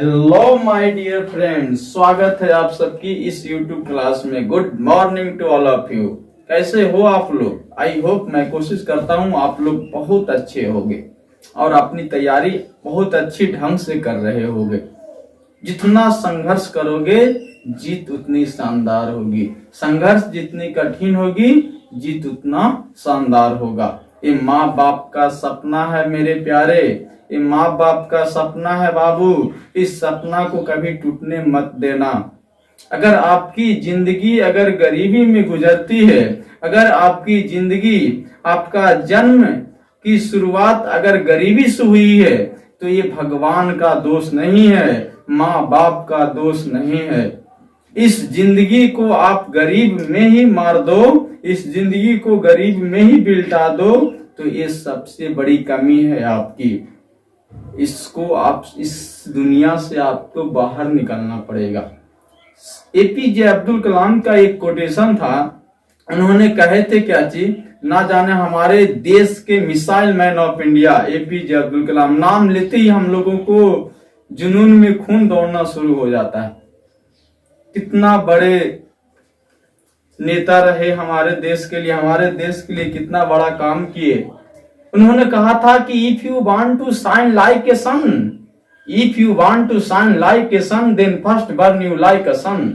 Hello my dear friends, स्वागत है आप सबकी इस YouTube क्लास में। Good morning to all of you. कैसे हो आप लोग? आई होप, मैं कोशिश करता हूँ आप लोग बहुत अच्छे होंगे और अपनी तैयारी बहुत अच्छी ढंग से कर रहे होंगे। जितना संघर्ष करोगे जीत उतनी शानदार होगी। संघर्ष जितनी कठिन होगी जीत उतना शानदार होगा। ये माँ बाप का सपना है मेरे प्यारे, ये माँ बाप का सपना है बाबू। इस सपना को कभी टूटने मत देना। अगर आपकी जिंदगी अगर गरीबी में गुजरती है, अगर आपकी जिंदगी, आपका जन्म की शुरुआत अगर गरीबी से हुई है, तो ये भगवान का दोष नहीं है, माँ बाप का दोष नहीं है। इस जिंदगी को आप गरीब में ही मार दो, इस जिंदगी को गरीब में ही बिल्टा दो, तो ये सबसे बड़ी कमी है आपकी। इसको आप, इस दुनिया से आपको बाहर निकलना पड़ेगा। एपीजे अब्दुल कलाम का एक कोटेशन था, उन्होंने कहे थे क्या चीज, ना जाने हमारे देश के missile man of India APJ Abdul Kalam, नाम लेते ही हम लोगों को जुनून में खून दौड़ना शुरू हो जाता है। कितना बड़े नेता रहे हमारे देश के लिए, हमारे देश के लिए कितना बड़ा काम किए। उन्होंने कहा था कि if you want to shine like a sun, if you want to shine like a sun, then first burn you like a sun.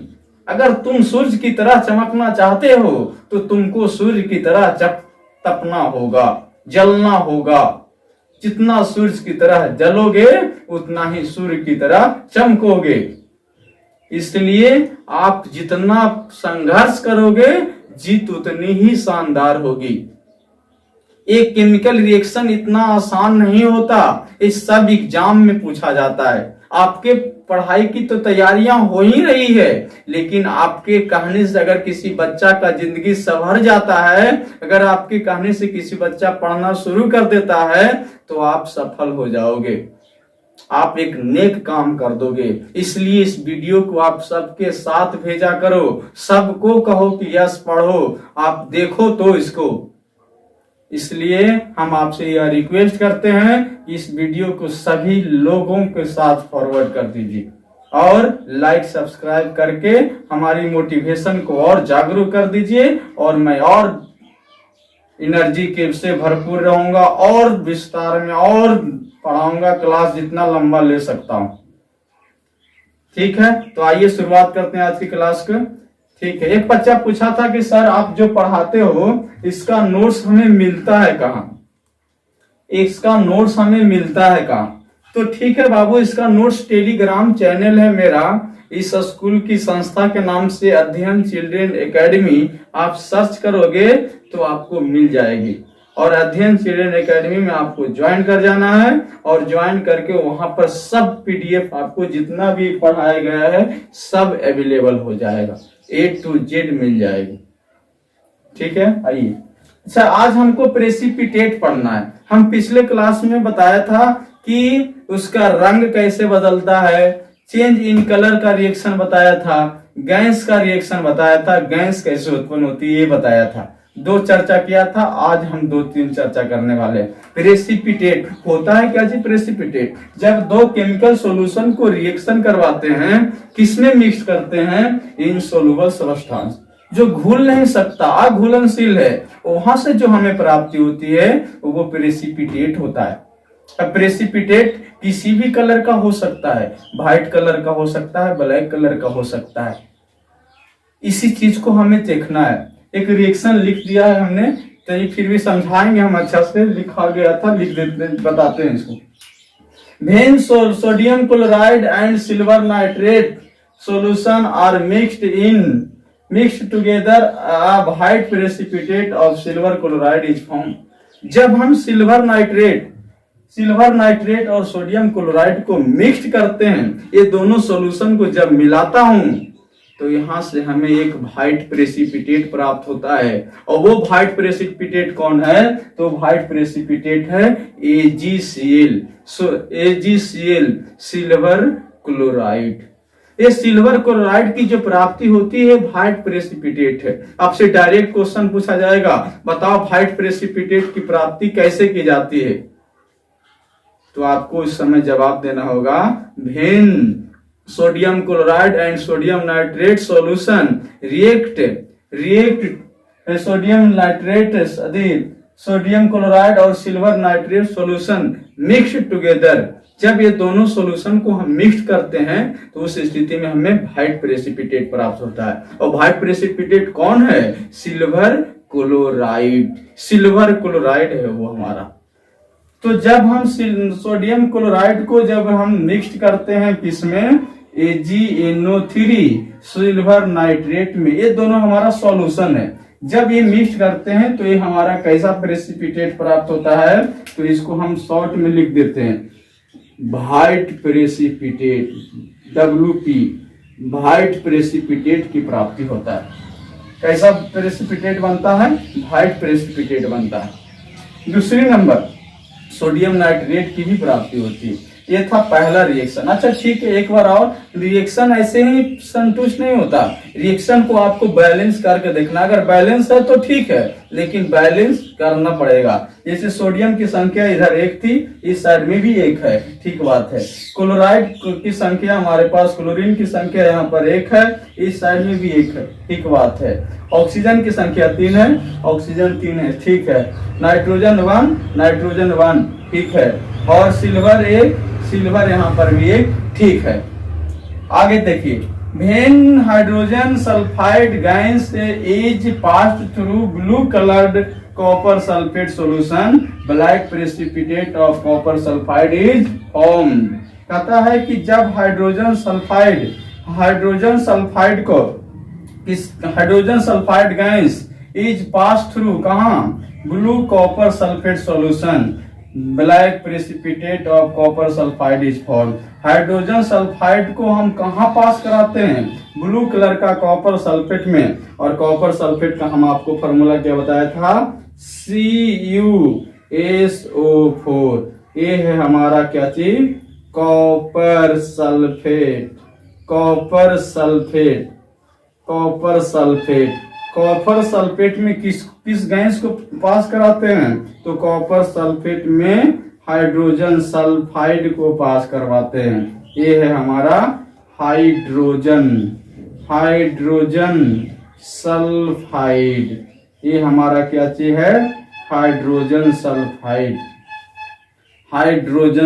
अगर तुम सूरज की तरह चमकना चाहते हो तो तुमको सूर्य की तरह तपना होगा, जलना होगा। जितना सूरज की तरह जलोगे उतना ही सूर्य की तरह चमकोगे। इसलिए आप जितना संघर्ष करोगे जीत उतनी ही शानदार होगी। एक केमिकल रिएक्शन इतना आसान नहीं होता, इस सब एग्जाम में पूछा जाता है। आपके पढ़ाई की तो तैयारियां हो ही रही है, लेकिन आपके कहने से अगर किसी बच्चा का जिंदगी संवर जाता है, अगर आपके कहने से किसी बच्चा पढ़ना शुरू कर देता है, तो आप सफल हो जाओगे, आप एक नेक काम कर दोगे। इसलिए इस वीडियो को आप सबके साथ भेजा करो, सबको कहो कि यस पढ़ो, आप देखो तो इसको। इसलिए हम आपसे यह रिक्वेस्ट करते हैं कि इस वीडियो को सभी लोगों के साथ फॉरवर्ड कर दीजिए और लाइक सब्सक्राइब करके हमारी मोटिवेशन को और जागरूक कर दीजिए, और मैं और एनर्जी के से भरपूर रहूंगा और विस्तार में और पढ़ाऊंगा, क्लास जितना लंबा ले सकता हूं। ठीक है, तो आइए शुरुआत करते हैं आज की क्लास को। ठीक है, एक बच्चा पूछा था कि सर आप जो पढ़ाते हो इसका नोट्स हमें मिलता है कहाँ, इसका नोट्स हमें मिलता है कहाँ? तो ठीक है बाबू, इसका नोट्स टेलीग्राम चैनल है मेरा, इस स्कूल की संस्था के नाम से अध्ययन चिल्ड्रेन एकेडमी, आप सर्च करोगे तो आपको मिल जाएगी। और अध्ययन चिल्ड्रेन एकेडमी में आपको ज्वाइन कर जाना है, और ज्वाइन करके वहां पर सब पीडीएफ आपको जितना भी पढ़ाया गया है सब अवेलेबल हो जाएगा, A to Z मिल जाएगी। ठीक है, आइए। अच्छा, आज हमको प्रेसिपिटेट पढ़ना है। हम पिछले क्लास में बताया था कि उसका रंग कैसे बदलता है, चेंज इन कलर का रिएक्शन बताया था, गैस का रिएक्शन बताया था, गैस कैसे उत्पन्न होती है ये बताया था, दो चर्चा किया था। आज हम 2-3 चर्चा करने वाले हैं। प्रेसिपिटेट होता है क्या जी? प्रेसिपिटेट जब दो केमिकल सॉल्यूशन को रिएक्शन करवाते हैं, किसमें मिक्स करते हैं? इनसॉल्युबल सब्सटेंस, जो घुल नहीं सकता, अघुलनशील है, वहां से जो हमें प्राप्ति होती है वो प्रेसिपिटेट होता है। अब प्रेसिपिटेट किसी भी कलर का हो सकता है, व्हाइट कलर का हो सकता है, ब्लैक कलर का हो सकता है। इसी चीज को हमें देखना है। एक रिएक्शन लिख दिया है हमने, तो ये फिर भी समझाएंगे हम, अच्छा से लिखा गया था, लिख देते, बताते हैं इसको। When sodium chloride and silver nitrate solution are mixed together, a white precipitate of silver chloride is formed. जब हम सिल्वर नाइट्रेट और सोडियम क्लोराइड को मिक्स करते हैं, ये दोनों सॉल्यूशन को जब मिलाता हूं तो यहां से हमें एक व्हाइट प्रेसिपिटेट प्राप्त होता है। और वो व्हाइट प्रेसिपिटेट कौन है? तो व्हाइट प्रेसिपिटेट है AgCl, AgCl, सिल्वर क्लोराइड। ये सिल्वर क्लोराइड की जो प्राप्ति होती है व्हाइट प्रेसिपिटेट है। आपसे डायरेक्ट क्वेश्चन पूछा जाएगा, बताओ व्हाइट प्रेसिपिटेट की प्राप्ति कैसे की जाती है? तो आपको इस समय जवाब देना होगा when sodium chloride and sodium nitrate solution react sodium nitrate sodium chloride और silver nitrate solution mixed together. जब ये दोनों सॉल्यूशन को हम मिक्स करते हैं तो उस स्थिति में हमें व्हाइट प्रेसिपिटेट प्राप्त होता है। और व्हाइट प्रेसिपिटेट कौन है? Silver chloride. सिल्वर क्लोराइड है वो हमारा। तो जब हम सोडियम क्लोराइड को जब हम मिक्स करते हैं किसमें? AgNO3 सिल्वर नाइट्रेट में। ये दोनों हमारा सॉल्यूशन है। जब ये मिक्स करते हैं तो ये हमारा कैसा प्रेसिपिटेट प्राप्त होता है? तो इसको हम शॉर्ट में लिख देते हैं white precipitate, WP, white precipitate की प्राप्ति होता है। कैसा प्रेसिपिटेट बनता है? व्हाइट प्रेसिपिटेट बनता है। दूसरी नंबर सोडियम नाइट्रेट की भी प्राप्ति होती है। ये था पहला रिएक्शन। अच्छा ठीक है, एक बार और रिएक्शन ऐसे ही संतुष्ट नहीं होता, रिएक्शन को आपको बैलेंस करके देखना। अगर बैलेंस है तो ठीक है, लेकिन बैलेंस करना पड़ेगा। जैसे सोडियम की संख्या इधर 1 थी, इस साइड में भी 1 है, ठीक बात है। क्लोराइड की संख्या हमारे पास, क्लोरीन की संख्या यहाँ पर 1 है, इस साइड में भी 1 है, ठीक बात है। ऑक्सीजन की संख्या 3 है, ऑक्सीजन 3 है, ठीक है। नाइट्रोजन 1, ठीक है। और सिल्वर यहाँ पर भी 1, ठीक है। आगे देखिए, when hydrogen sulphide gas is passed through blue coloured copper sulphate solution, black precipitate of copper sulphide is formed. कहता है कि जब hydrogen sulphide gas is pass through कहां? Blue copper sulphate solution, black precipitate of copper sulphide is form. Hydrogen sulphide को हम कहां पास कराते हैं? ब्लू कलर का कॉपर सल्फेट में। और कॉपर सल्फेट का हम आपको फॉर्मूला क्या बताया था? CuSO4। ये है हमारा क्या चीज? Copper sulphate. कॉपर सल्फेट में किस गैस को पास कराते हैं? तो कॉपर सल्फेट में हाइड्रोजन सल्फाइड को पास करवाते हैं। ये है हमारा हाइड्रोजन सल्फाइड। ये हमारा क्या चीज है? हाइड्रोजन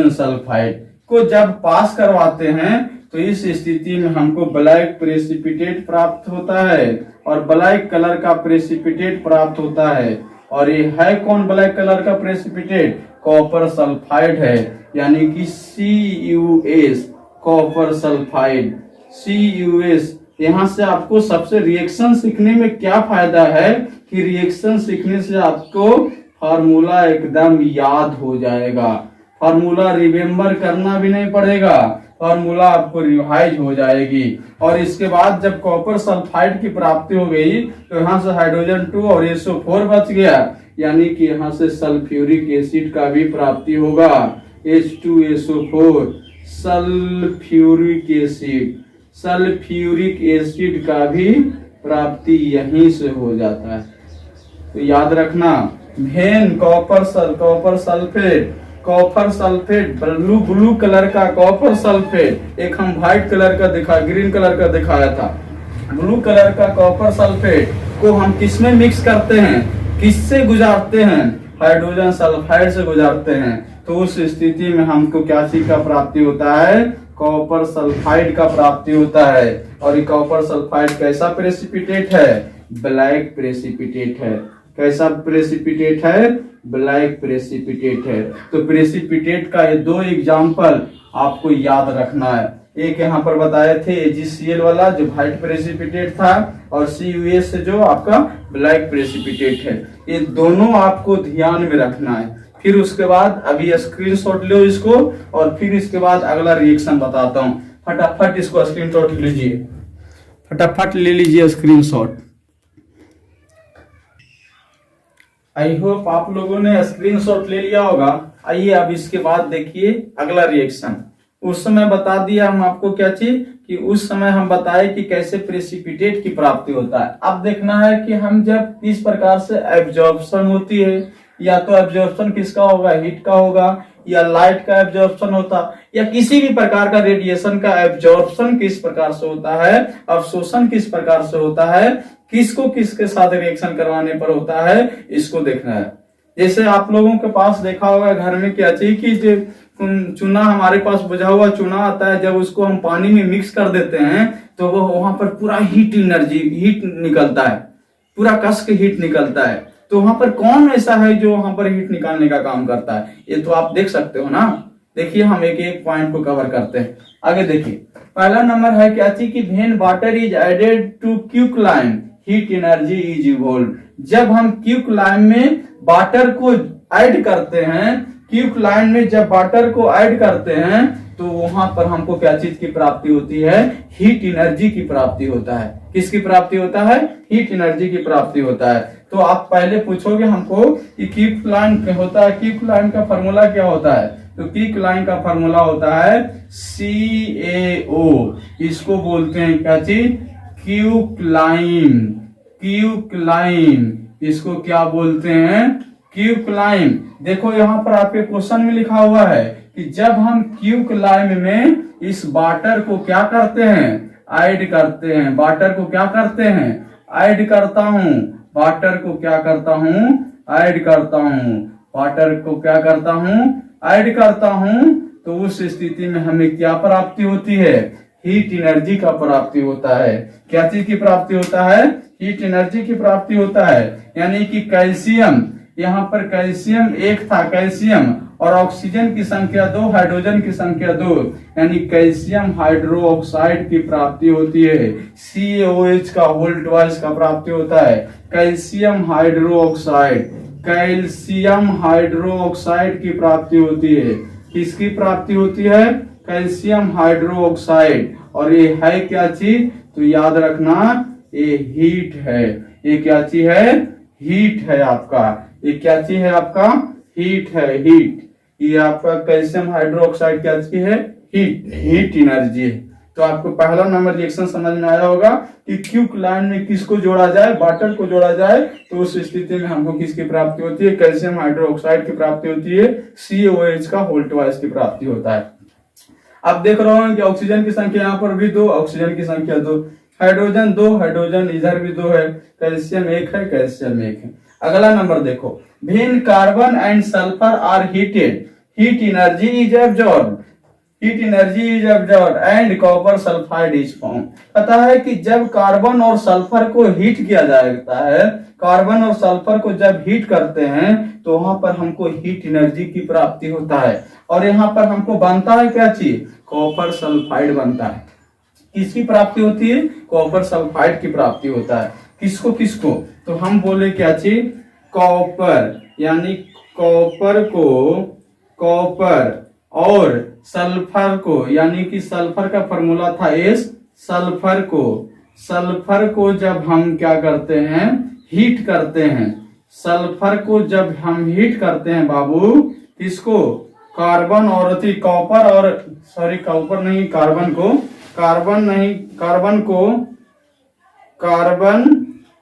सल्फाइड को जब पास करवाते हैं तो इस स्थिति में हमको ब्लैक प्रेसिपिटेट प्राप्त होता है और ब्लैक कलर का प्रेसिपिटेट प्राप्त होता है। और ये है कौन ब्लैक कलर का प्रेसिपिटेट? कॉपर सल्फाइड है, यानी कि CuS, कॉपर सल्फाइड, CuS। यहाँ से आपको सबसे रिएक्शन सीखने में क्या फायदा है कि रिएक्शन सीखने से आपको फार्मूला एकदम याद हो जाएगा। फार्मूला रिमेम्बर करना भी नहीं पड़ेगा, फार्मूला आपको रिवाइज हो जाएगी। और इसके बाद जब कॉपर सल्फाइड की प्राप्ति हो गई तो यहाँ से हाइड्रोजन 2 और SO4 बच गया, यानी कि यहाँ से सल्फ्यूरिक एसिड का भी प्राप्ति होगा। H2SO4 सल्फ्यूरिक एसिड का भी प्राप्ति यहीं से हो जाता है। तो याद रखना, when copper sulphate blue colour का कॉपर सल्फेट, एक हम व्हाइट कलर का ग्रीन कलर का दिखाया था। ब्लू कलर का कॉपर सल्फेट को हम किसमें मिक्स करते हैं? किससे गुजारते हैं? हाइड्रोजन सल्फाइड से गुजारते हैं। तो उस स्थिति में हमको क्या चीज का प्राप्ति होता है? कॉपर सल्फाइड का प्राप्ति होता है। और ये कॉपर सल्फाइड कैसा प्रेसिपिटेट है? ब्लैक प्रेसिपिटेट है। कैसा प्रेसिपिटेट है? ब्लैक प्रेसिपिटेट है। तो प्रेसिपिटेट का ये 2 एग्जाम्पल आपको याद रखना है। एक यहाँ पर बताए थे AgCl वाला जो व्हाइट प्रेसिपिटेट था, और CuS जो आपका ब्लैक प्रेसिपिटेट है। ये दोनों आपको ध्यान में रखना है। फिर उसके बाद अभी स्क्रीनशॉट लो इसको, और फिर इसके बाद अगला रिएक्शन बताता हूँ। फटाफट इसको स्क्रीनशॉट लीजिए, फटाफट ले लीजिए स्क्रीनशॉट। आई होप आप लोगों ने स्क्रीनशॉट ले लिया होगा। आइए अब इसके बाद देखिए अगला रिएक्शन। उस समय बता दिया हम आपको क्या चीज, कि उस समय हम बताए कि कैसे प्रेसिपिटेट की प्राप्ति होता है। अब देखना है कि हम जब इस प्रकार से एब्जॉर्प्शन होती है, या तो एब्जॉर्प्शन किसका होगा? हीट का होगा, या लाइट का एब्जॉर्प्शन होता, या किसी भी प्रकार का रेडिएशन का एब्जॉर्प्शन किस प्रकार से होता है, अवशोषण किस प्रकार से होता है, किसको किसके साथ रिएक्शन करवाने पर होता है, इसको देखना है। जैसे आप लोगों के पास देखा होगा घर में क्या चीज की जो चूना हमारे पास बुझा हुआ चूना आता है, जब उसको हम पानी में मिक्स कर देते हैं तो वो वहां पर पूरा हीट निकलता है, पूरा कस के हीट निकलता है। तो वहां पर कौन ऐसा है जो वहां पर हीट निकालने का काम करता है, ये तो आप देख सकते हो ना। देखिए हम एक एक पॉइंट को कवर करते हैं। आगे देखिए, पहला नंबर है क्या चीज की when water is added to quicklime heat energy is evolve. जब हम क्विकलाइम में वाटर को ऐड करते हैं, क्विकलाइम में जब वाटर को ऐड करते हैं तो वहां पर हमको क्या चीज की प्राप्ति होती है, हीट एनर्जी की प्राप्ति होता है। किसकी प्राप्ति होता है, हीट एनर्जी की प्राप्ति होता है। तो आप पहले पूछोगे हमको कि क्विकलाइम होता है, क्विकलाइम का फॉर्मूला क्या होता है, तो क्विकलाइम का फॉर्मूला होता है CaO। इसको बोलते हैं क्या चीज, क्विकलाइम। क्विकलाइम इसको क्या बोलते हैं, क्विकलाइम। देखो यहाँ पर आपके क्वेश्चन में लिखा हुआ है कि जब हम क्विकलाइम में इस वाटर को क्या करते हैं, ऐड करते हैं। वाटर को क्या करते हैं, ऐड करता हूं। वाटर को क्या करता हूं, ऐड करता हूं। वाटर को क्या करता हूं, ऐड करता हूं। तो उस स्थिति में हमें क्या प्राप्ति होती है, हीट एनर्जी का प्राप्ति होता है। क्या चीज की प्राप्ति होता है, हीट एनर्जी की प्राप्ति होता है। यानी कि कैल्शियम, यहाँ पर कैल्शियम एक था, कैल्शियम और ऑक्सीजन की संख्या 2, हाइड्रोजन की संख्या 2, यानी कैल्शियम हाइड्रोक्साइड की प्राप्ति होती है। CaOH का होल ट्वाइस का प्राप्ति होता है। कैल्शियम हाइड्रोक्साइड, कैल्शियम हाइड्रोक्साइड की प्राप्ति होती है। किसकी प्राप्ति होती है, कैल्शियम हाइड्रोक्साइड। और ये है क्या चीज, तो याद रखना ये हीट है। ये क्या चीज है, हीट है आपका। ये क्या चीज है आपका, हीट है, हीट। ये आपका कैल्शियम हाइड्रोक्साइड क्या चीज है, हीट एनर्जी है। तो आपको पहला नंबर रिएक्शन समझ में आया होगा कि क्विकलाइम में किसको जोड़ा जाए, वाटर को जोड़ा जाए तो उस स्थिति में हमको किसकी प्राप्ति होती है, कैल्शियम हाइड्रोक्साइड की प्राप्ति होती है। CaOH का होल ट्वाइस की प्राप्ति होता है। आप देख रहे हो कि ऑक्सीजन की संख्या यहाँ पर भी 2, ऑक्सीजन की संख्या 2, हाइड्रोजन 2, हाइड्रोजन इधर भी 2 है, कैल्शियम 1 है, कैल्शियम 1 है। अगला नंबर देखो, when carbon and sulphur are heated heat energy is absorbed, heat energy is absorbed and copper sulphide is form. पता है कि जब कार्बन और सल्फर को हीट किया जाता है, कार्बन और सल्फर को जब हीट करते हैं तो वहां पर हमको हीट एनर्जी की प्राप्ति होता है। और यहाँ पर हमको बनता है क्या चीज, कॉपर सल्फाइड बनता है। किसकी प्राप्ति होती है, कॉपर सल्फाइड की प्राप्ति होता है। किसको किसको, तो हम बोले क्या चीज, कॉपर, यानी कॉपर को, कॉपर और सल्फर को, यानी कि सल्फर का फॉर्मूला था S, सल्फर को जब हम क्या करते हैं, हीट करते हैं। सल्फर को जब हम हीट करते हैं बाबू, किसको, कार्बन और कॉपर और सॉरी कॉपर नहीं, कार्बन को, कार्बन नहीं, कार्बन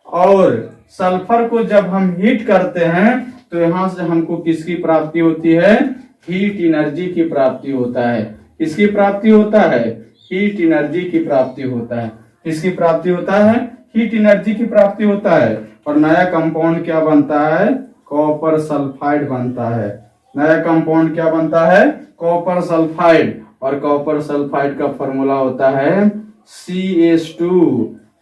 और सल्फर को जब हम हीट करते हैं तो यहां से हमको किसकी प्राप्ति होती है, हीट एनर्जी की प्राप्ति होता है। किसकी प्राप्ति होता है, हीट एनर्जी की प्राप्ति होता है। किसकी प्राप्ति होता है, हीट एनर्जी की प्राप्ति होता है। और नया कंपाउंड क्या बनता है, कॉपर सल्फाइड बनता है। नया कंपाउंड क्या बनता है, कॉपर सल्फाइड। और कॉपर सल्फाइड का फॉर्मूला होता है CH2,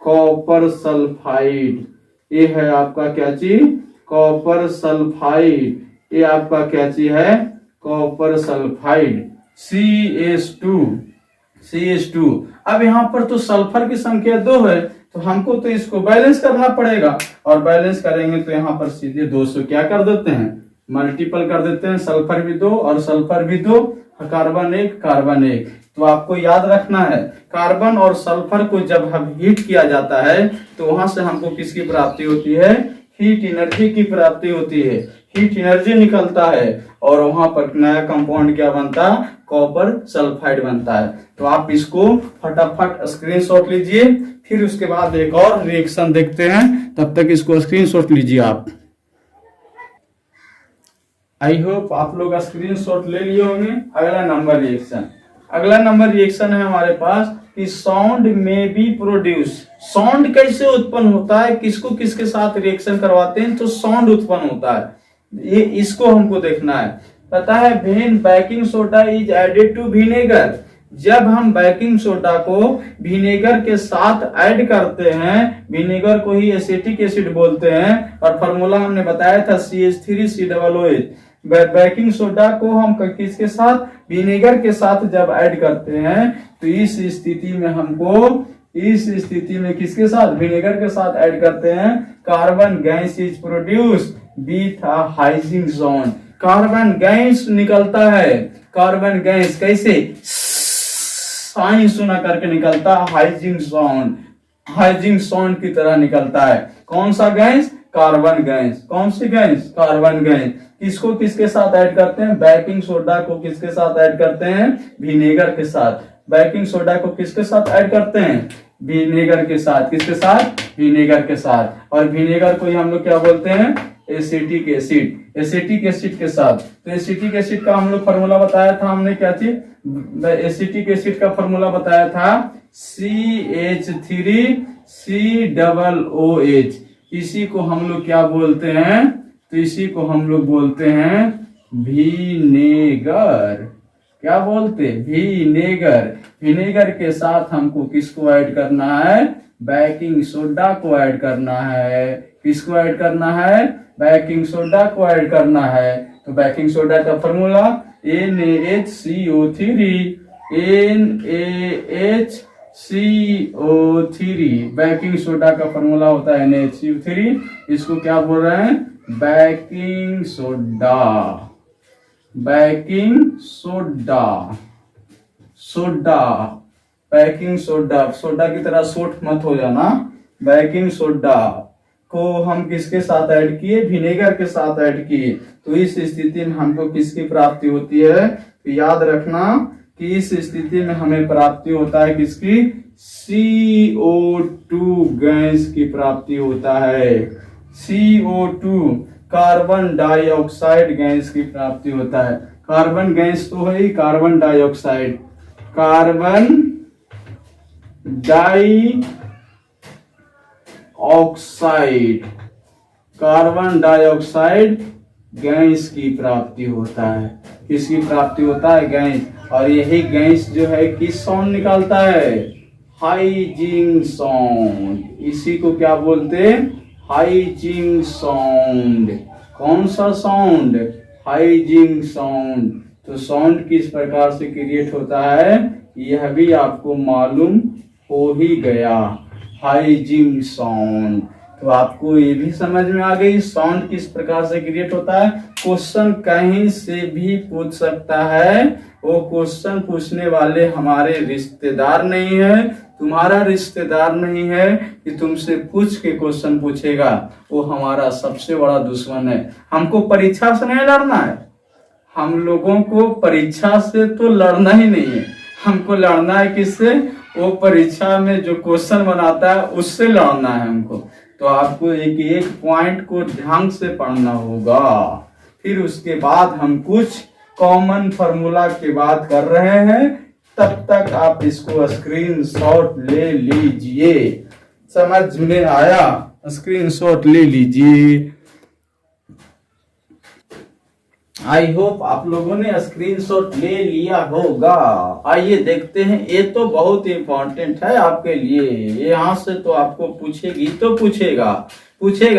कॉपर सल्फाइड। ये है आपका क्या चीज, कॉपर सल्फाइड। ये आपका क्या चीज है, कॉपर सल्फाइड, CH2। अब यहाँ पर तो सल्फर की संख्या 2 है, तो हमको तो इसको बैलेंस करना पड़ेगा। और बैलेंस करेंगे तो यहाँ पर सीधे 2 से क्या कर देते हैं, मल्टीपल कर देते हैं। सल्फर भी 2 और सल्फर भी 2, कार्बन 1, कार्बन 1। तो आपको याद रखना है, कार्बन और सल्फर को जब हम हीट किया जाता है तो वहां से हमको किसकी प्राप्ति होती है, हीट एनर्जी की प्राप्ति होती है। हीट एनर्जी निकलता है और वहां पर नया कंपाउंड क्या बनता, कॉपर सल्फाइड बनता है। तो आप इसको फटाफट स्क्रीनशॉट लीजिए, फिर उसके बाद एक और रिएक्शन देखते हैं। तब तक इसको स्क्रीनशॉट लीजिए आप। आई होप आप लोग स्क्रीनशॉट ले लिए होंगे। अगला नंबर रिएक्शन है हमारे पास कि साउंड में बी प्रोड्यूस। साउंड कैसे उत्पन्न होता है, किसको किसके साथ रिएक्शन करवाते हैं तो साउंड उत्पन्न होता है, ये इसको हमको देखना है। पता है when baking soda is added to vinegar, जब हम बेकिंग सोडा को विनेगर के साथ ऐड करते हैं, विनेगर को ही एसिटिक एसिड बोलते हैं और फार्मूला हमने बताया था CH3COOH। बेकिंग सोडा को हम किसके साथ, विनेगर के साथ जब ऐड करते हैं तो इस स्थिति में किसके साथ, विनेगर के साथ ऐड करते हैं, carbon gas is produce with a hygiene sound. Carbon gas निकलता है, कार्बन गैस कैसे साइन सुना करके निकलता है, हाइजिंग साउंड की तरह निकलता है। कौन सा गैस, कार्बन गैस। कौन सी गैस, कार्बन गैस। किसको किसके साथ ऐड करते हैं, बेकिंग सोडा को किसके साथ ऐड करते हैं, विनेगर के साथ। बेकिंग सोडा को किसके साथ ऐड करते हैं, विनेगर के साथ। किसके साथ, विनेगर के साथ। और विनेगर को ही हम लोग क्या बोलते हैं, एसिटिक एसिड। एसिटिक एसिड के साथ। तो एसिटिक एसिड का हम लोग फॉर्मूला बताया था, हमने क्या चीज, एसिटिक एसिड का फॉर्मूला बताया था CH3COOH। इसी को हम लोग क्या बोलते हैं, तो इसी को हम लोग बोलते हैं विनेगर। क्या बोलते, विनेगर। विनेगर के साथ हमको किसको ऐड करना है, बेकिंग सोडा को ऐड करना है। किसको ऐड करना है, बेकिंग सोडा को ऐड करना है। तो बेकिंग सोडा का फॉर्मूला NaHCO3। बेकिंग सोडा का फॉर्मूला होता है NaHCO3। इसको क्या बोल रहे हैं, baking soda. Baking soda, baking soda, soda की तरह सोट मत हो जाना। बेकिंग सोडा को हम किसके साथ ऐड किए, विनेगर के साथ ऐड किए। तो इस स्थिति में हमको किसकी प्राप्ति होती है, तो याद रखना कि इस स्थिति में हमें प्राप्ति होता है किसकी, CO2 गैस की प्राप्ति होता है। CO2 कार्बन डाइऑक्साइड गैस की प्राप्ति होता है। कार्बन गैस तो है ही, carbon dioxide, carbon dioxide, carbon dioxide gas की प्राप्ति होता है। किसकी प्राप्ति होता है, गैस। और यही गैस जो है किस साउंड निकालता है, हाइजिंग साउंड। इसी को क्या बोलते हैं, हाइजिंग साउंड। कौन सा साउंड, हाइजिंग साउंड। तो साउंड किस प्रकार से क्रिएट होता है यह भी आपको मालूम हो ही गया, हाइजिंग साउंड। तो आपको ये भी समझ में आ गई साउंड किस प्रकार से क्रिएट होता है। क्वेश्चन कहीं से भी पूछ सकता है, वो क्वेश्चन पूछने वाले हमारे रिश्तेदार नहीं है, तुम्हारा रिश्तेदार नहीं है कि तुमसे पूछ के क्वेश्चन पूछेगा, वो हमारा सबसे बड़ा दुश्मन है। हमको परीक्षा से नहीं लड़ना है, हम लोगों को परीक्षा से तो लड़ना ही नहीं है, हमको लड़ना है किससे, वो परीक्षा में जो क्वेश्चन बनाता है उससे लड़ना है हमको। तो आपको एक एक पॉइंट को ध्यान से पढ़ना होगा, फिर उसके बाद हम कुछ कॉमन फार्मूला की बात कर रहे हैं, तब तक आप इसको स्क्रीनशॉट ले लीजिए। समझ में आया, स्क्रीनशॉट ले लीजिए। आई होप आप लोगों ने स्क्रीनशॉट ले लिया होगा। आइए देखते हैं, ये तो बहुत इंपॉर्टेंट है आपके लिए, यहाँ से तो आपको पूछेगी तो पूछेगा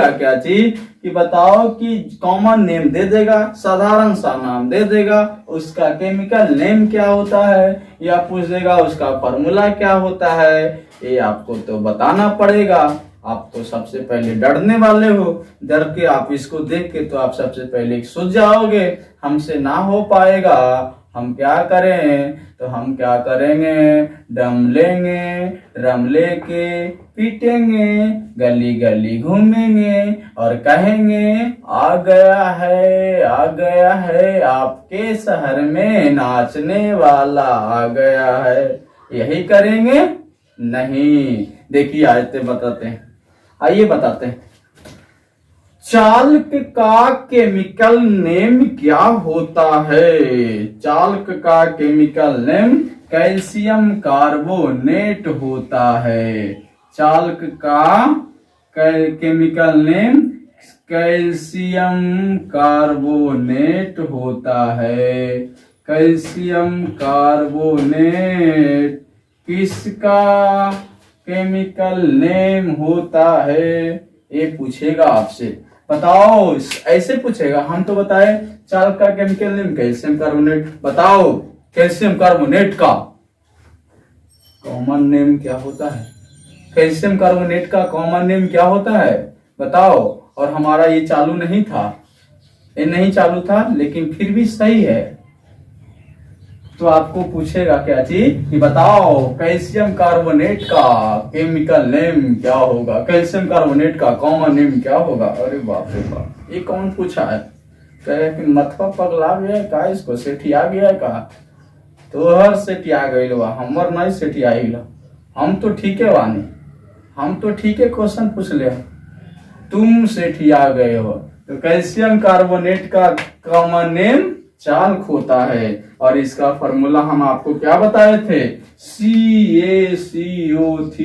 क्या चीज कि बताओ कि कॉमन नेम दे देगा, साधारण सा नाम दे देगा, उसका केमिकल नेम क्या होता है, या पूछ देगा उसका फॉर्मूला क्या होता है। ये आपको तो बताना पड़ेगा। आप तो सबसे पहले डरने वाले हो, डर के आप इसको देख के तो आप सबसे पहले सूझ जाओगे, हमसे ना हो पाएगा, हम क्या करें, तो हम क्या करेंगे, ड्रम लेके पीटेंगे, गली गली घूमेंगे और कहेंगे आ गया है आपके शहर में नाचने वाला आ गया है। यही करेंगे नहीं। देखिए आयते बताते हैं, आइए बताते हैं। चाल्क का केमिकल नेम क्या होता है? चाल्क का केमिकल नेम कैल्शियम कार्बोनेट होता है। चाल्क का केमिकल नेम कैल्शियम कार्बोनेट होता है। कैल्शियम कार्बोनेट किसका केमिकल नेम होता है? ये पूछेगा आपसे, बताओ। ऐसे पूछेगा, हम तो बताए चाल्क का केमिकल नेम कैल्शियम कार्बोनेट, बताओ कैल्शियम कार्बोनेट का कॉमन नेम क्या होता है? कैल्शियम कार्बोनेट का कॉमन नेम क्या होता है, बताओ। और हमारा ये चालू नहीं था, ये नहीं चालू था, लेकिन फिर भी सही है। तो आपको पूछेगा क्या चीज कि बताओ कैल्शियम कार्बोनेट का केमिकल नेम क्या होगा, कैल्शियम कार्बोनेट का कॉमन नेम क्या होगा। अरे बाप रे बाप, ये कौन पूछा है? कहे कि मथवा पगला गया है का, इसको सेठिया गया है का? तोहर सेठिया गई बा, हमर नहीं सेठिया गया। हम तो ठीक है वानी, हम तो ठीक है क्वेश्चन पूछ ले, तुम सेठिया गए हो। तो कैल्शियम कार्बोनेट का कॉमन नेम चाल्क होता है। और इसका फॉर्मूला हम आपको क्या बताए थे? CaCO3।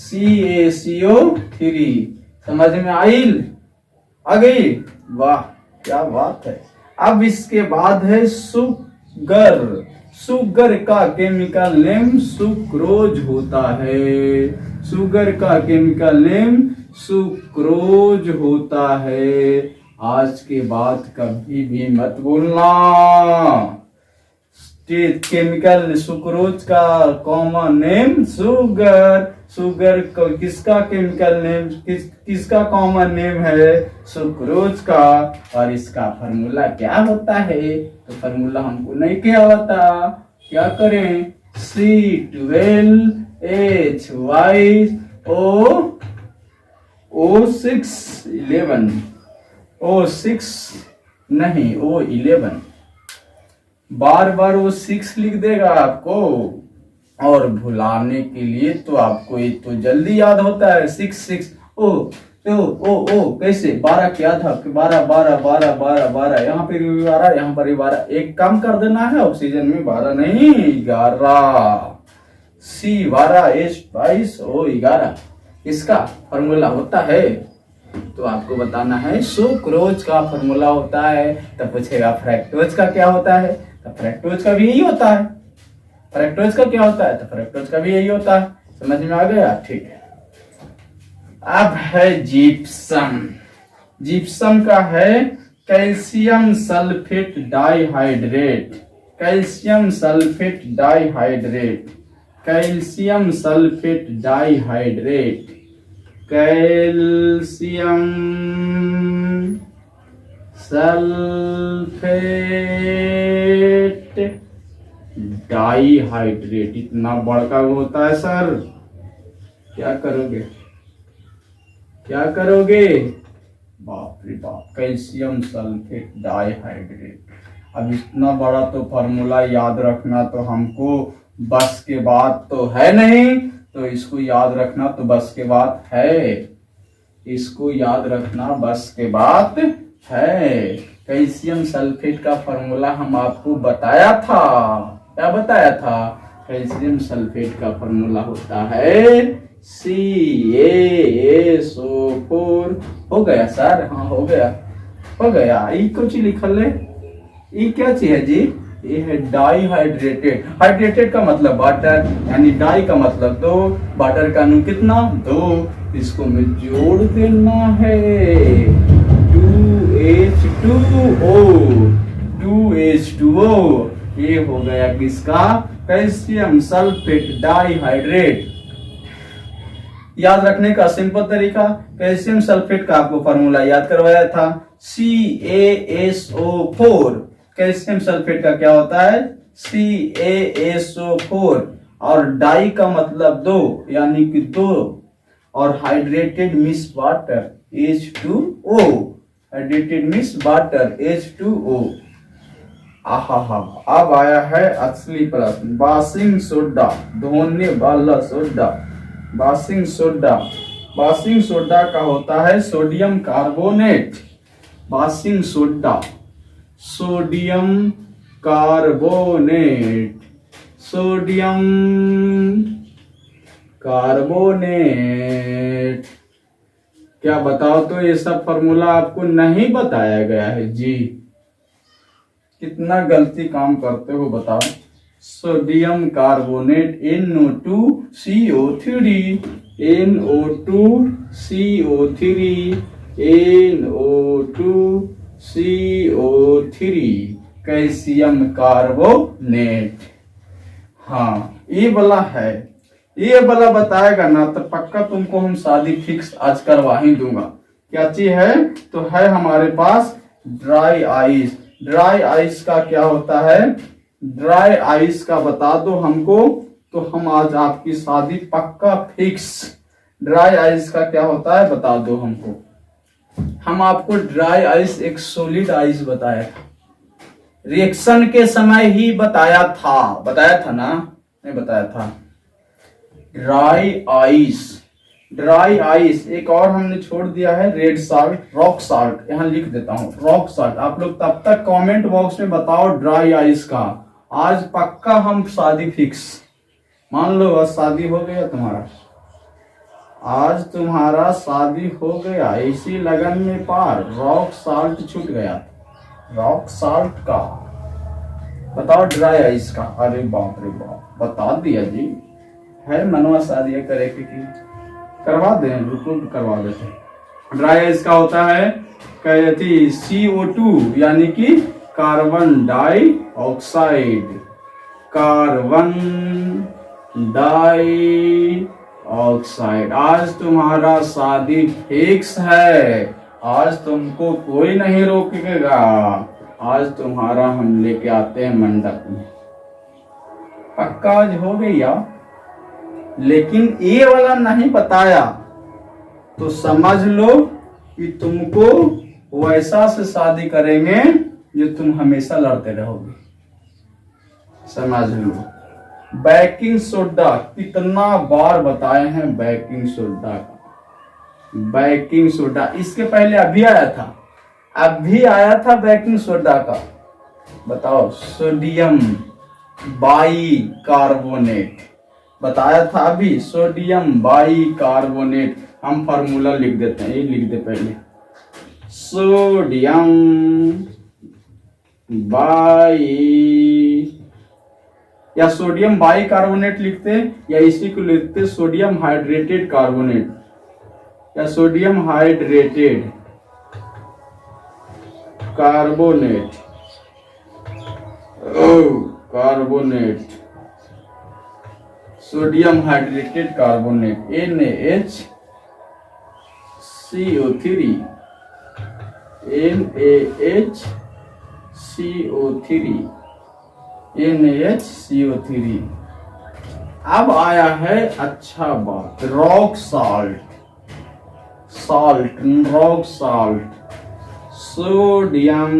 CaCO3 समझ में आइल? आ गई? वाह क्या बात है। अब इसके बाद है सुगर। सुगर का केमिकल नेम सुक्रोज होता है। सुगर का केमिकल नेम सुक्रोज होता है। आज के बाद कभी भी मत बोलना। केमिकल सुक्रोज का कॉमन नेम सुगर। सुगर को किसका केमिकल नेम, किसका कॉमन नेम है? सुक्रोज का। और इसका फॉर्मूला क्या होता है? तो फॉर्मूला हमको नहीं क्या होता, क्या करें? C12H5O611 O6 नहीं O11, बार बार वो 6 लिख देगा आपको। और भुलाने के लिए तो आपको ये तो जल्दी याद होता है, 6 ओ ओ ओ ओ कैसे 12 क्या था? 12 12 12 12 12, यहाँ पे भी 12, यहाँ पर भी 12। एक काम कर देना है, ऑक्सीजन में 12 नहीं 11। C12H22O11 इसका फॉर्मूला होता है। तो आपको बताना है सुक्रोज का फॉर्मूला होता है। तो पूछेगा फ्रैक्टोज का क्या होता है? तो फ्रैक्टोज का भी यही होता है। फ्रैक्टोज का क्या होता है? तो फ्रैक्टोज का भी यही होता है। समझ में आ गया? ठीक है। अब है जिप्सम। जिप्सम का है calcium sulphate dihydrate. Calcium sulphate dihydrate. Calcium sulphate dihydrate. Calcium sulphate dihydrate. इतना बड़का होता है सर, क्या करोगे? क्या करोगे? बाप रे बाप, कैल्शियम सल्फेट डाइहाइड्रेट। अब इतना बड़ा तो फॉर्मूला याद रखना तो हमको बस के बात तो है नहीं। तो इसको याद रखना तो बस के बात है। इसको याद रखना बस के बात है। कैल्शियम सल्फेट का फॉर्मूला हम आपको बताया था। क्या बताया था? कैल्शियम सल्फेट का फॉर्मूला होता है CaSO4। हो गया सर? हाँ हो गया, हो गया। ये कुछ लिखल है, ये क्या चीज है जी? ये है डाइहाइड्रेटेड। हाइड्रेटेड का मतलब वाटर, यानी डाई का मतलब 2, वाटर का नु कितना? 2। इसको में जोड़ देना है 2H2O। 2H2O ये हो गया किसका? Calcium sulphate dihydrate. याद रखने का सिंपल तरीका, कैल्शियम सल्फेट का आपको फॉर्मूला याद करवाया था, CaSO4। कैल्शियम सल्फेट का क्या होता है? CaSO4। और डाई का मतलब 2, यानी कि 2। और hydrated means water, H2O। Hydrated means water, H2O। आहा, अब आया है असली प्रश्न। वाशिंग सोडा, धोने वाला soda. Washing soda baking soda का होता है sodium carbonate. Baking soda, sodium carbonate, sodium carbonate. क्या बताओ तो ये सब फॉर्मूला आपको नहीं बताया गया है जी? कितना गलती काम करते हो बताओ। Sodium carbonate NO2CO3, NO2CO3, NO2CO3, calcium carbonate. हाँ ये वाला है, ये वाला बताएगा ना तो पक्का तुमको हम शादी फिक्स आज करवा ही दूंगा। क्या चीज है? तो है हमारे पास ड्राई आइस। ड्राई आइस का क्या होता है? ड्राई आइस का बता दो हमको तो हम आज आपकी शादी पक्का फिक्स। ड्राई आइस का क्या होता है बता दो हमको। हम आपको ड्राई आइस एक सॉलिड आइस बताया था, रिएक्शन के समय ही बताया था ना? नहीं बताया था। Dry ice, dry ice. एक और हमने छोड़ दिया है रेड साल्ट, रॉक साल्ट। यहां लिख देता हूं रॉक साल्ट। आप लोग तब तक कमेंट बॉक्स में बताओ ड्राई आइस का। आज पक्का हम शादी फिक्स। मान लो आज शादी हो गया तुम्हारा, आज तुम्हारा शादी हो गया, इसी लगन में पार। रॉक साल्ट छूट गया, रॉक साल्ट का बताओ, ड्राई आइस का। अरे बाप रे बाप, बता दिया जी। है मनवा शादी करे कि करवा दें, रुको करवा देते। ड्राई आइस का होता है कहती CO2 यानी कि carbon dioxide, carbon dioxide. आज तुम्हारा शादी फिक्स है, आज तुमको कोई नहीं रोकेगा। आज तुम्हारा हम लेके आते हैं मंडप में, पक्का आज हो गई यार। लेकिन ये वाला नहीं बताया तो समझ लो कि तुमको वैसा से शादी करेंगे जो तुम हमेशा लड़ते रहोगे। समझ लो। बेकिंग सोडा कितना बार बताए हैं बेकिंग सोडा का। बेकिंग सोडा इसके पहले अभी आया था बेकिंग सोडा का। बताओ सोडियम बाई कार्बोनेट बताया था अभी, सोडियम बाई कार्बोनेट। हम फार्मूला लिख देते हैं, ये लिख दे पहले। सोडियम बाई, या सोडियम बाई कार्बोनेट लिखते या इसी को लिखते सोडियम हाइड्रेटेड कार्बोनेट या sodium hydrated carbonate. Carbonate, sodium hydrated carbonate NaHCO3, NaHCO3। अब आया है अच्छा बात, rock salt. Rock salt, sodium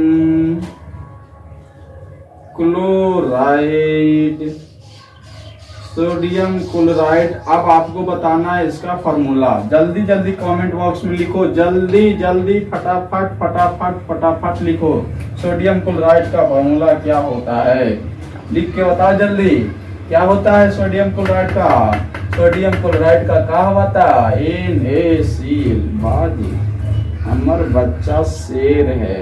chloride, sodium chloride. अब आपको बताना है इसका फॉर्मूला। जल्दी जल्दी कमेंट बॉक्स में लिखो, जल्दी जल्दी फटाफट लिखो। सोडियम क्लोराइड का फॉर्मूला क्या होता है? लिख के बताओ जल्दी, क्या होता है सोडियम क्लोराइड का? सोडियम क्लोराइड का क्या होता है? NaCl। बाजी हमर बच्चा शेर है,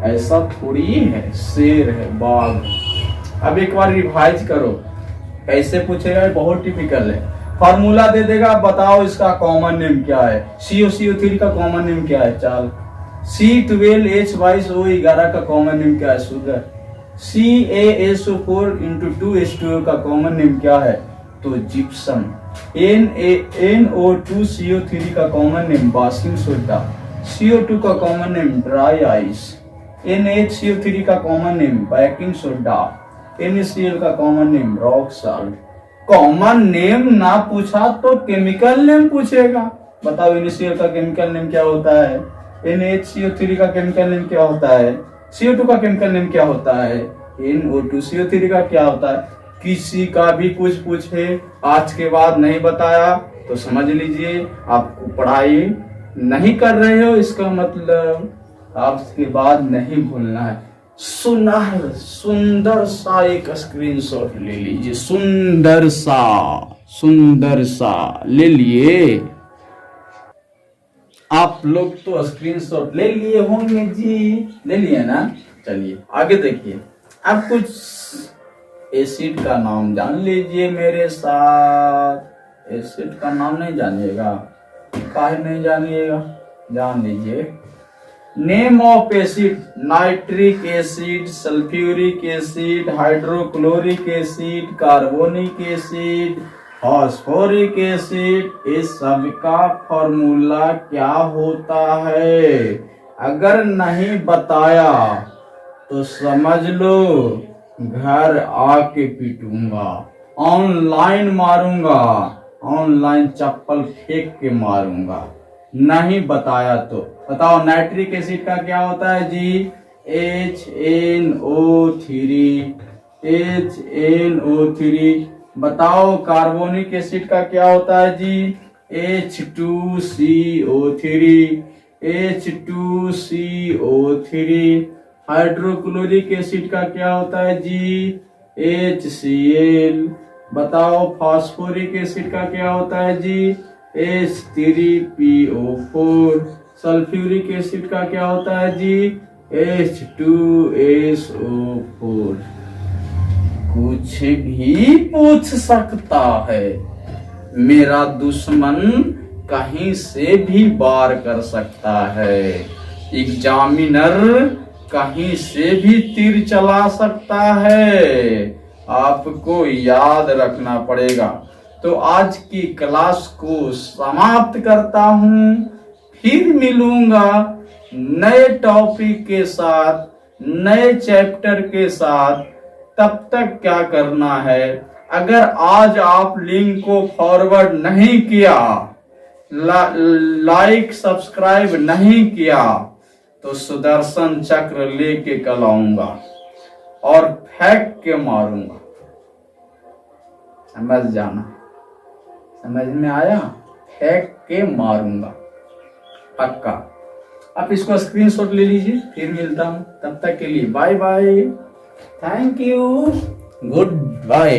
ऐसा थोड़ी है, शेर है, बाघ। अब एक बार रिवाइज करो, कैसे पूछेगा? बहुत टिपिकल है। फार्मूला दे देगा, बताओ इसका कॉमन नेम क्या है? CO3 का कॉमन नेम क्या है? चाल। C12H22O11 का कॉमन नेम क्या है? शुगर। CaSO4 × 2H2O का कॉमन नेम क्या है? तो जिप्सम। NO2CO3 का common name baking soda. CO2 का common name dry ice. NaHCO3 का common name baking soda. NaCl का common name rock salt. Common name ना पूछा तो केमिकल नेम पूछेगा। बताओ NaCl का केमिकल नेम क्या होता है? NaHCO3 का केमिकल नेम क्या होता है? CO2 का केमिकल नेम क्या होता है? NO2CO3 का क्या होता है? किसी का भी कुछ पूछे आज के बाद नहीं बताया तो समझ लीजिए आपको पढ़ाई नहीं कर रहे हो, इसका मतलब आप इसके बाद नहीं भूलना है। सुंदर सा एक स्क्रीनशॉट ले लीजिए, सुंदर सा ले लिए। आप लोग तो स्क्रीनशॉट ले लिए होंगे जी, ले लिए ना। चलिए आगे देखिए। अब कुछ एसिड का नाम जान लीजिए मेरे साथ। एसिड का नाम नहीं जानिएगा? काहे नहीं जानिएगा, जान लीजिए। Name of acid: nitric acid, sulphuric acid, hydrochloric acid, carbonic acid, phosphoric acid. इस सब का फॉर्मूला क्या होता है? अगर नहीं बताया तो समझ लो घर आके पीटूंगा, ऑनलाइन मारूंगा, ऑनलाइन चप्पल फेंक के मारूंगा। नहीं बताया तो बताओ। नाइट्रिक एसिड का क्या होता है जी? HNO3। बताओ कार्बोनिक एसिड का क्या होता है जी? H2CO3। हाइड्रोक्लोरिक एसिड का क्या होता है जी? HCl। बताओ फास्फोरिक एसिड का क्या होता है जी? H3PO4। सल्फ्यूरिक एसिड का क्या होता है जी? H2SO4। कुछ भी पूछ सकता है, मेरा दुश्मन कहीं से भी वार कर सकता है, एग्जामिनर कहीं से भी तीर चला सकता है। आपको याद रखना पड़ेगा। तो आज की क्लास को समाप्त करता हूं, फिर मिलूंगा नए टॉपिक के साथ, नए चैप्टर के साथ। तब तक क्या करना है, अगर आज आप लिंक को फॉरवर्ड नहीं किया, लाइक सब्सक्राइब नहीं किया, तो सुदर्शन चक्र लेके कल आऊंगा और फेंक के मारूंगा। समझ जाना, समझ में आया? फेंक के मारूंगा पक्का। आप इसको स्क्रीनशॉट ले लीजिए, फिर मिलता हूं। तब तक के लिए bye bye, thank you, good bye.